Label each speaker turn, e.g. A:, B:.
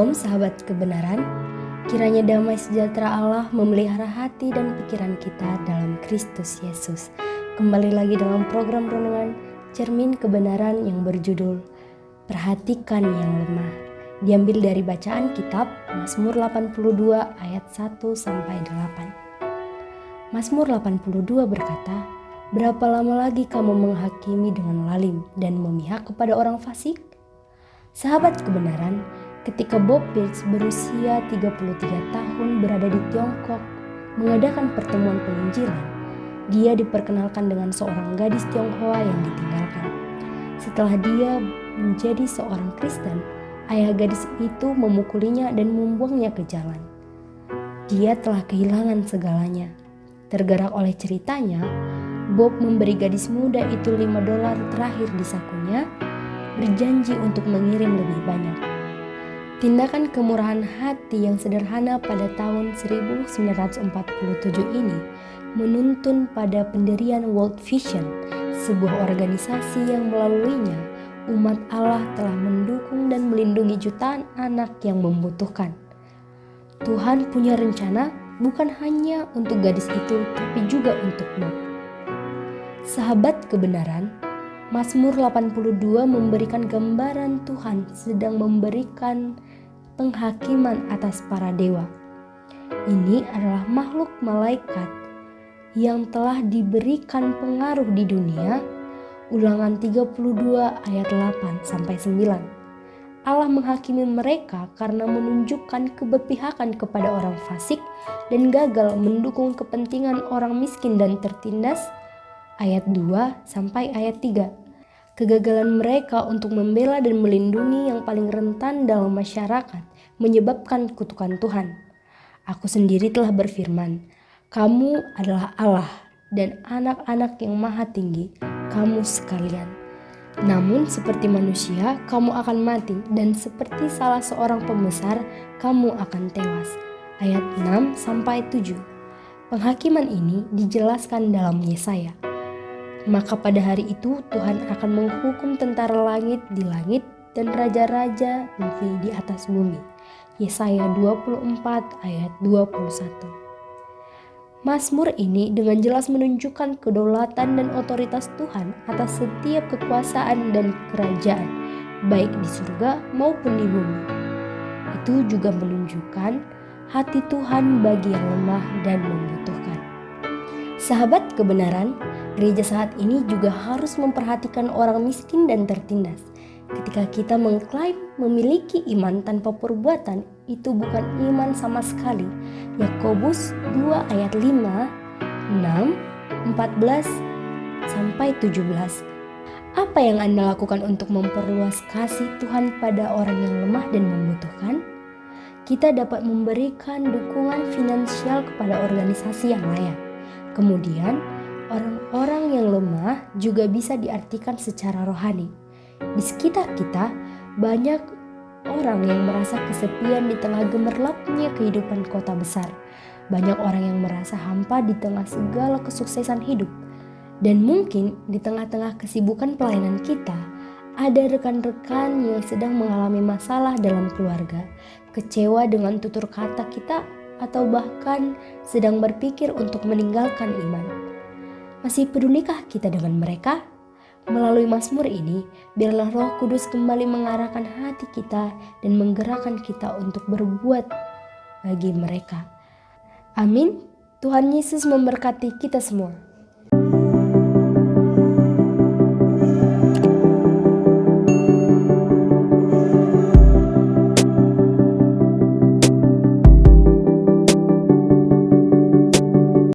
A: Shalom sahabat kebenaran, kiranya damai sejahtera Allah memelihara hati dan pikiran kita dalam Kristus Yesus. Kembali lagi dalam program renungan Cermin Kebenaran yang berjudul Perhatikan yang Lemah. Diambil dari bacaan kitab Mazmur 82 ayat 1-8. Mazmur 82 berkata, "Berapa lama lagi kamu menghakimi dengan lalim dan memihak kepada orang fasik?" Sahabat kebenaran, ketika Bob Pierce berusia 33 tahun berada di Tiongkok mengadakan pertemuan penginjilan, dia diperkenalkan dengan seorang gadis Tionghoa yang ditinggalkan. Setelah dia menjadi seorang Kristen, ayah gadis itu memukulinya dan membuangnya ke jalan. Dia telah kehilangan segalanya. Tergerak oleh ceritanya, Bob memberi gadis muda itu $5 terakhir di sakunya, berjanji untuk mengirim lebih banyak. Tindakan kemurahan hati yang sederhana pada tahun 1947 ini menuntun pada pendirian World Vision, sebuah organisasi yang melaluinya umat Allah telah mendukung dan melindungi jutaan anak yang membutuhkan. Tuhan punya rencana bukan hanya untuk gadis itu, tapi juga untuk Bob. Sahabat kebenaran, Mazmur 82 memberikan gambaran Tuhan sedang memberikan penghakiman atas para dewa. Ini adalah makhluk malaikat yang telah diberikan pengaruh di dunia. Ulangan 32 ayat 8-9. Allah menghakimi mereka karena menunjukkan keberpihakan kepada orang fasik dan gagal mendukung kepentingan orang miskin dan tertindas. Ayat 2-ayat 3. Kegagalan mereka untuk membela dan melindungi yang paling rentan dalam masyarakat menyebabkan kutukan Tuhan. Aku sendiri telah berfirman, "Kamu adalah Allah dan anak-anak yang maha tinggi, kamu sekalian. Namun seperti manusia, kamu akan mati, dan seperti salah seorang pembesar, kamu akan tewas." Ayat 6-7. Penghakiman ini dijelaskan dalam Yesaya. Maka pada hari itu Tuhan akan menghukum tentara langit dan raja-raja di atas bumi. Yesaya 24 ayat 21. Mazmur ini dengan jelas menunjukkan kedaulatan dan otoritas Tuhan atas setiap kekuasaan dan kerajaan, baik di surga maupun di bumi. Itu juga menunjukkan hati Tuhan bagi yang lemah dan membutuhkan. Sahabat kebenaran, gereja saat ini juga harus memperhatikan orang miskin dan tertindas. Ketika kita mengklaim memiliki iman tanpa perbuatan, itu bukan iman sama sekali. Yakobus 2 ayat 5, 6, 14-17. Apa yang Anda lakukan untuk memperluas kasih Tuhan pada orang yang lemah dan membutuhkan? Kita dapat memberikan dukungan finansial kepada organisasi yang layak. Kemudian, orang-orang yang lemah juga bisa diartikan secara rohani. Di sekitar kita, banyak orang yang merasa kesepian di tengah gemerlapnya kehidupan kota besar. Banyak orang yang merasa hampa di tengah segala kesuksesan hidup. Dan mungkin di tengah-tengah kesibukan pelayanan kita, ada rekan-rekan yang sedang mengalami masalah dalam keluarga, kecewa dengan tutur kata kita, atau bahkan sedang berpikir untuk meninggalkan iman. Masih pedulikah kita dengan mereka? Melalui Mazmur ini, biarlah Roh Kudus kembali mengarahkan hati kita dan menggerakkan kita untuk berbuat bagi mereka. Amin. Tuhan Yesus memberkati kita semua.